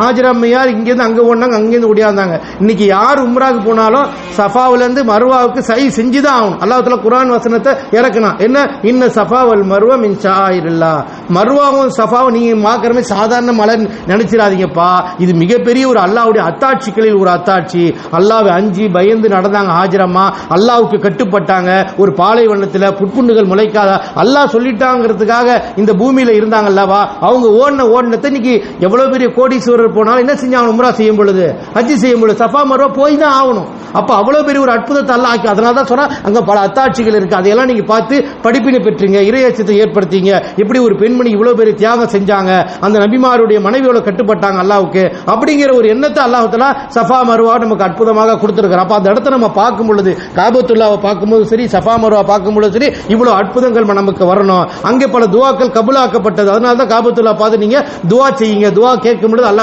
ஹாஜரம்மையார் இங்கேருந்து அங்கே ஓடினாங்க, அங்கேருந்து ஓடியாந்தாங்க. இன்னைக்கு யார் உம்ராக்கு போனாலும் சஃபாவிலேருந்து மருவாவுக்கு சை செஞ்சுதான் ஆகணும். அல்லாஹ் தஆலா குர்ஆன் வசனத்தை இறக்கணும். என்ன, இன்ன சஃபா வல் மர்வா மின் ஷாயிரில்லாஹ். மர்வாவும் சஃபாவும் நீங்க மாக்கிறமே சாதாரண மலை நினைச்சிடாதீங்கப்பா. இது மிகப்பெரிய ஒரு அல்லாஹ்வுடைய அத்தாட்சிகளில் ஒரு அத்தாட்சி. அல்லாஹ்வை அஞ்சி பயந்து நடந்தாங்க ஹாஜரம்மா. அல்லாஹ்வுக்கு கட்டுப்பட்டாங்க. ஒரு பாலைவனத்தில் புட்புண்டுகள் முளைக்காத அல்லாஹ் சொல்லிட்டாங்கிறதுக்காக இந்த பூமியில இருந்தாங்க அல்லவா. அவங்க ஓடினத்தை இன்னைக்கு எவ்வளவு பெரிய கோடீஸ்வரர் போனாலும் என்ன செஞ்சாங்க, உம்ரா செய்யும் பொழுது, ஹஜ் செய்யும் பொழுது சஃபா மர்வா போய் தான் ஆகணும். அப்ப அவ்வளவு பெரிய ஒரு அற்புதத்தை அல்லாஹ் ஆக்கி. அதனால தான் சொன்னா அங்க பல அத்தாட்சிகள் இருக்கு. அதையெல்லாம் நீங்க பார்த்து படிப்பினை பெற்றீங்க, இறையச்சத்தை ஏற்படுத்தீங்க. எப்படி ஒரு பெண்மணி இவ்வளவு பெரிய தியாகம் செஞ்சாங்க, அந்த நபிமாருடைய மனைவியோட கட்டுப்பட்டாங்க அல்லாஹ்வுக்கு, அப்படிங்கிற ஒரு எண்ணத்தை அல்லாஹ் தஆலா சஃபா மர்வா நமக்கு அற்புதமாக கொடுத்திருக்கிறார். அப்ப அந்த இடத்தை நம்ம பார்க்கும் பொழுது, காபத்துல்லாவை பார்க்கும்போது சரி, சஃபா மர்வா பார்க்கும்போது சரி, இவ்வளவு அற்புதங்கள் நமக்கு வரணும். அங்கே பல துவாக்கள் கபூலாக்கப்பட்டது. அதனால தான் காபத்துல்லா பார்த்து நீங்க துவா செய்யுங்க. துவா கேட்கும் பொழுது அல்லாஹ்